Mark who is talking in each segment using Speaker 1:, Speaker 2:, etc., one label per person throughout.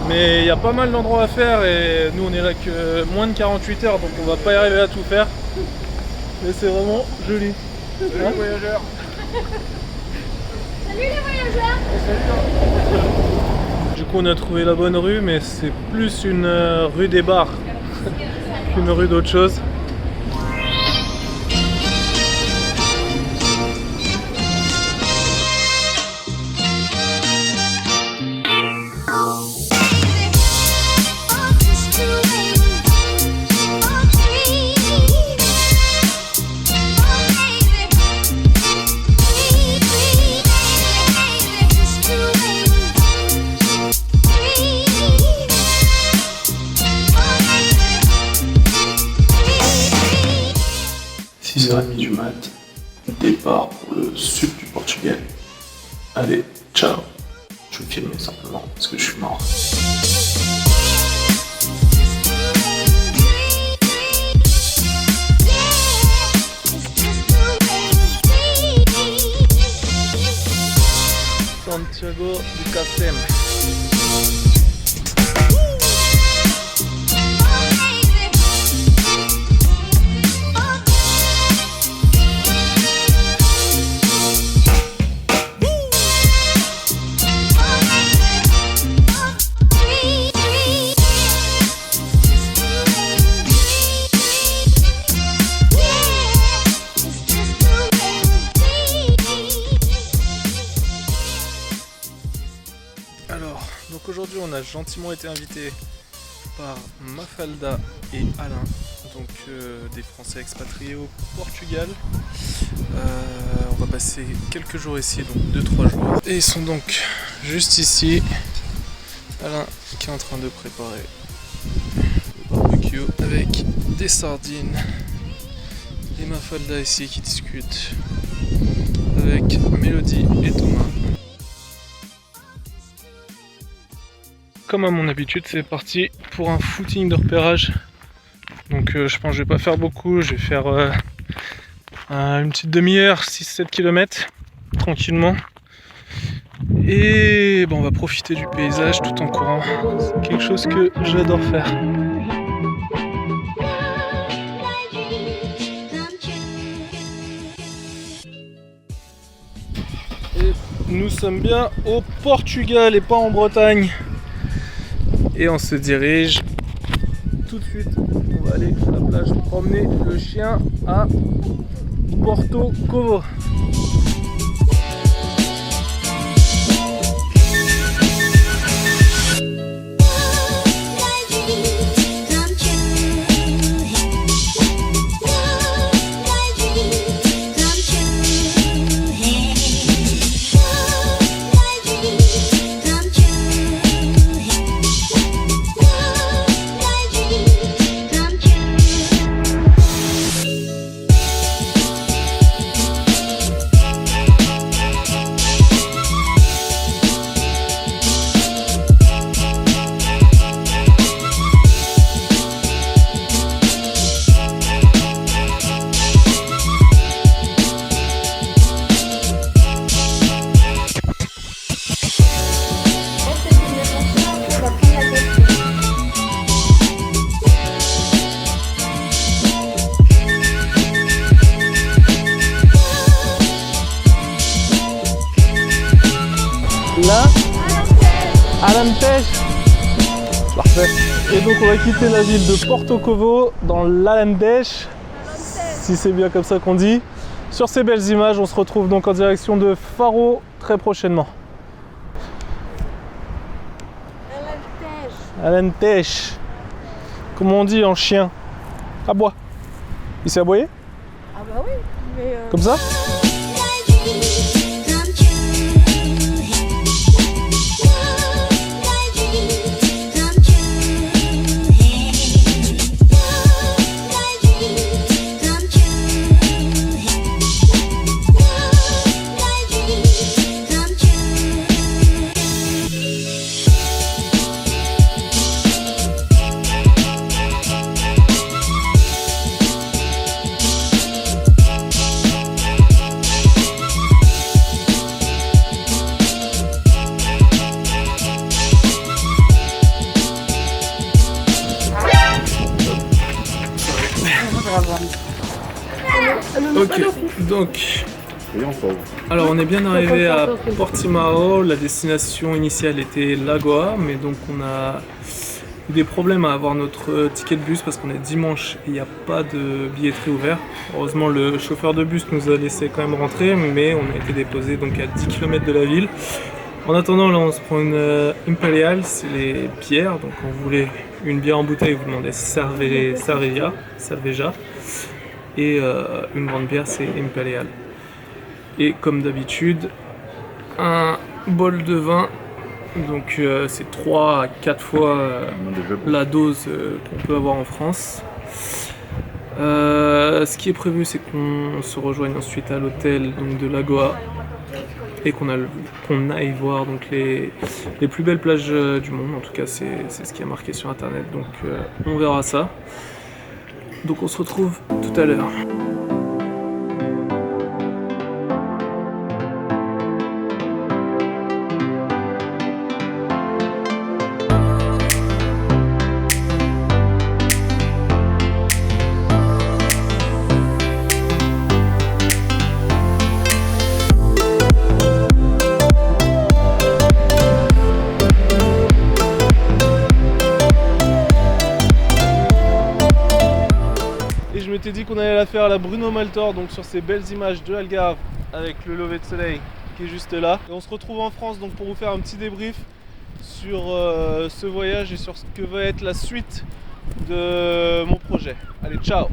Speaker 1: Mais il y a pas mal d'endroits à faire et nous on est là que moins de 48 heures donc on va pas y arriver à tout faire. Mais c'est vraiment joli.
Speaker 2: Salut les voyageurs.
Speaker 3: Salut les voyageurs.
Speaker 1: Du coup on a trouvé la bonne rue mais c'est plus une rue des bars qu'une rue d'autre chose.
Speaker 4: Du mat, départ pour le sud du Portugal. Allez, ciao. Je vais filmer simplement parce que je suis mort.
Speaker 1: Santiago du Cacém. Alors, donc aujourd'hui on a gentiment été invité par Mafalda et Alain, donc des Français expatriés au Portugal. On va passer quelques jours ici, donc 2-3 jours. Et ils sont donc juste ici. Alain qui est en train de préparer le barbecue avec des sardines. Et Mafalda ici qui discute avec Mélodie et Thomas. Comme à mon habitude, c'est parti pour un footing de repérage. Donc je pense que je vais pas faire beaucoup, je vais faire une petite demi-heure, 6-7 km tranquillement. Et bon, on va profiter du paysage tout en courant. C'est quelque chose que j'adore faire. Et nous sommes bien au Portugal et pas en Bretagne. Et on se dirige tout de suite. On va aller à la plage promener le chien à Porto Covo. Là, Alentejo. Parfait. Et donc on va quitter la ville de Porto Covo dans l'Alentejo, si c'est bien comme ça qu'on dit. Sur ces belles images, on se retrouve donc en direction de Faro très prochainement. Alentejo. Comment on dit en chien? Aboie. Il s'est aboyé?
Speaker 3: Ah bah oui, mais
Speaker 1: Comme ça? Ok, donc... Alors on est bien arrivé à Portimao, la destination initiale était Lagoa, mais donc on a eu des problèmes à avoir notre ticket de bus parce qu'on est dimanche et il n'y a pas de billetterie ouverte. Heureusement le chauffeur de bus nous a laissé quand même rentrer, mais on a été déposé donc à 10 km de la ville. En attendant là on se prend une Imperial, c'est les bières, donc on voulait une bière en bouteille, vous demandez Cerveja, et une grande bière c'est Imperial. Et comme d'habitude, un bol de vin, donc c'est 3 à 4 fois la dose qu'on peut avoir en France. Ce qui est prévu, c'est qu'on se rejoigne ensuite à l'hôtel donc, de Lagoa et qu'on aille voir donc, les plus belles plages du monde. En tout cas, c'est ce qui est marqué sur internet, donc on verra ça. Donc on se retrouve tout à l'heure. Je m'étais dit qu'on allait la faire à la Bruno Maltor, donc sur ces belles images de Algarve avec le lever de soleil qui est juste là. Et on se retrouve en France donc pour vous faire un petit débrief sur ce voyage et sur ce que va être la suite de mon projet. Allez, ciao!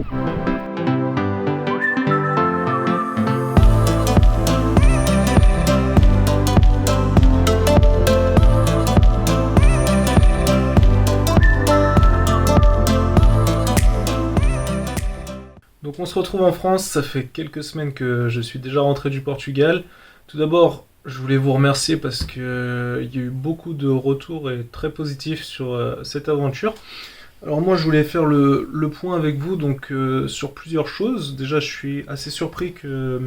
Speaker 1: Donc on se retrouve en France, ça fait quelques semaines que je suis déjà rentré du Portugal. Tout d'abord, je voulais vous remercier parce qu'il y a eu beaucoup de retours et très positifs sur cette aventure. Alors moi je voulais faire le point avec vous donc sur plusieurs choses. Déjà je suis assez surpris que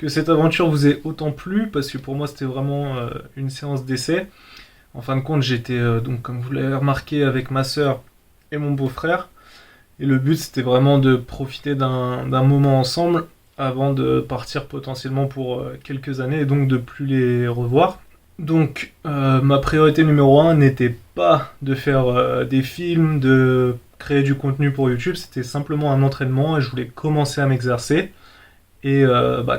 Speaker 1: cette aventure vous ait autant plu parce que pour moi c'était vraiment une séance d'essai. En fin de compte j'étais donc comme vous l'avez remarqué avec ma sœur et mon beau-frère. Et le but, c'était vraiment de profiter d'un moment ensemble avant de partir potentiellement pour quelques années et donc de plus les revoir. Donc, ma priorité numéro 1 n'était pas de faire des films, de créer du contenu pour YouTube, c'était simplement un entraînement et je voulais commencer à m'exercer. Et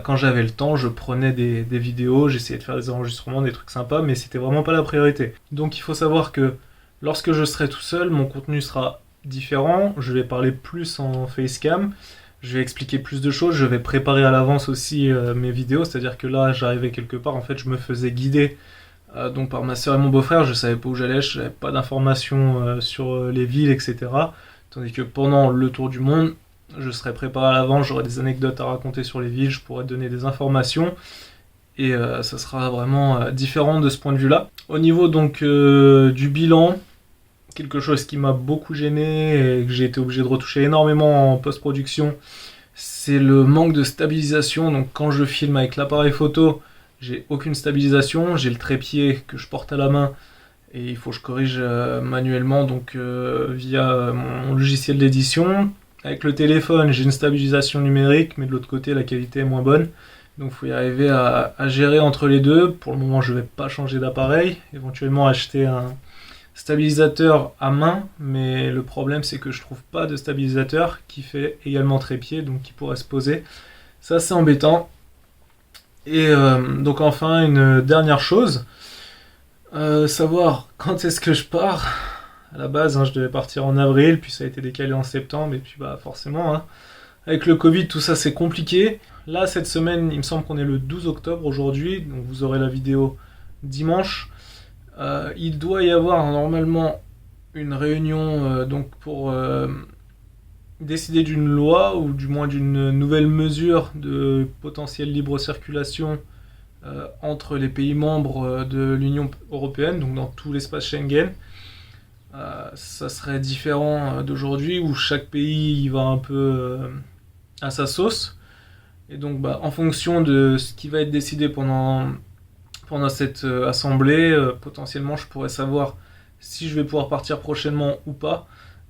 Speaker 1: quand j'avais le temps, je prenais des vidéos, j'essayais de faire des enregistrements, des trucs sympas, mais c'était vraiment pas la priorité. Donc, il faut savoir que lorsque je serai tout seul, mon contenu sera différent, je vais parler plus en facecam, je vais expliquer plus de choses, je vais préparer à l'avance aussi mes vidéos, c'est-à-dire que là j'arrivais quelque part, en fait je me faisais guider donc par ma soeur et mon beau-frère, je savais pas où j'allais, je n'avais pas d'informations sur les villes, etc. Tandis que pendant le tour du monde, je serais préparé à l'avance, j'aurais des anecdotes à raconter sur les villes, je pourrais donner des informations, et ça sera vraiment différent de ce point de vue-là. Au niveau donc du bilan, quelque chose qui m'a beaucoup gêné et que j'ai été obligé de retoucher énormément en post-production, c'est le manque de stabilisation. Donc quand je filme avec l'appareil photo, j'ai aucune stabilisation, j'ai le trépied que je porte à la main et il faut que je corrige manuellement donc via mon logiciel d'édition. Avec le téléphone, j'ai une stabilisation numérique, mais de l'autre côté, la qualité est moins bonne. Donc il faut y arriver à gérer entre les deux. Pour le moment, je ne vais pas changer d'appareil, éventuellement acheter un stabilisateur à main, mais le problème c'est que je trouve pas de stabilisateur qui fait également trépied, donc qui pourrait se poser. Ça c'est embêtant. Et donc enfin une dernière chose, savoir quand est-ce que je pars. À la base je devais partir en avril, puis ça a été décalé en septembre, et puis forcément avec le Covid tout ça c'est compliqué. Là cette semaine il me semble qu'on est le 12 octobre aujourd'hui, donc vous aurez la vidéo dimanche. Il doit y avoir normalement une réunion donc pour décider d'une loi ou du moins d'une nouvelle mesure de potentielle libre circulation entre les pays membres de l'Union Européenne, donc dans tout l'espace Schengen. Ça serait différent d'aujourd'hui où chaque pays y va un peu à sa sauce. Et donc en fonction de ce qui va être décidé pendant cette assemblée, potentiellement je pourrais savoir si je vais pouvoir partir prochainement ou pas.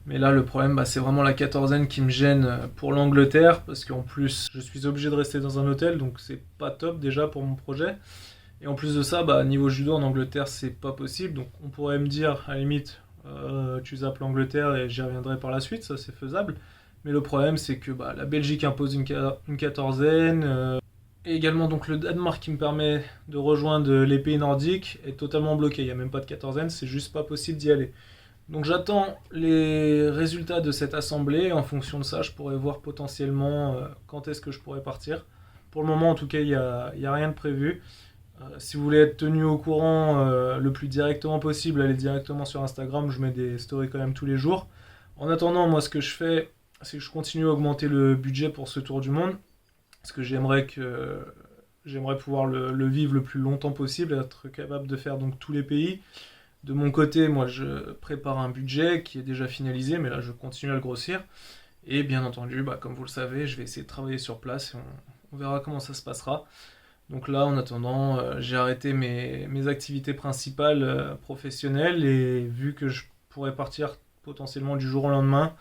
Speaker 1: Mais là, le problème, c'est vraiment la quatorzaine qui me gêne pour l'Angleterre, parce qu'en plus, je suis obligé de rester dans un hôtel, donc c'est pas top déjà pour mon projet. Et en plus de ça, niveau judo en Angleterre, c'est pas possible. Donc on pourrait me dire, à la limite, tu zappes l'Angleterre et j'y reviendrai par la suite, ça c'est faisable. Mais le problème, c'est que la Belgique impose une quatorzaine. Et également, donc le Danemark qui me permet de rejoindre les pays nordiques est totalement bloqué. Il n'y a même pas de quatorzaine, c'est juste pas possible d'y aller. Donc j'attends les résultats de cette assemblée. En fonction de ça, je pourrais voir potentiellement quand est-ce que je pourrais partir. Pour le moment, en tout cas, il n'y a rien de prévu. Si vous voulez être tenu au courant le plus directement possible, allez directement sur Instagram. Je mets des stories quand même tous les jours. En attendant, moi, ce que je fais, c'est que je continue à augmenter le budget pour ce tour du monde. Parce que j'aimerais pouvoir le vivre le plus longtemps possible, être capable de faire donc tous les pays. De mon côté, moi, je prépare un budget qui est déjà finalisé, mais là, je continue à le grossir. Et bien entendu, comme vous le savez, je vais essayer de travailler sur place et on verra comment ça se passera. Donc là, en attendant, j'ai arrêté mes activités principales professionnelles et vu que je pourrais partir potentiellement du jour au lendemain,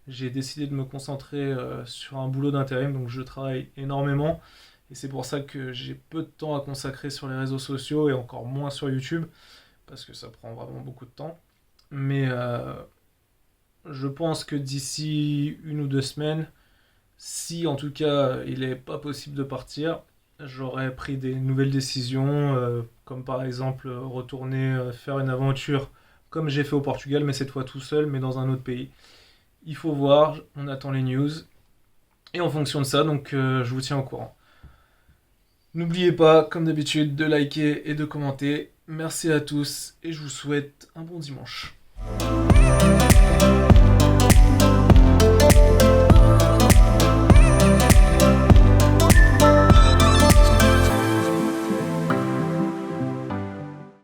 Speaker 1: j'ai décidé de me concentrer sur un boulot d'intérim. Donc je travaille énormément et c'est pour ça que j'ai peu de temps à consacrer sur les réseaux sociaux et encore moins sur YouTube parce que ça prend vraiment beaucoup de temps. Mais je pense que d'ici 1 ou 2 semaines, si en tout cas il n'est pas possible de partir, j'aurais pris des nouvelles décisions, comme par exemple retourner faire une aventure comme j'ai fait au Portugal, mais cette fois tout seul, mais dans un autre pays. Il faut voir, on attend les news. Et en fonction de ça, donc je vous tiens au courant. N'oubliez pas, comme d'habitude, de liker et de commenter. Merci à tous et je vous souhaite un bon dimanche.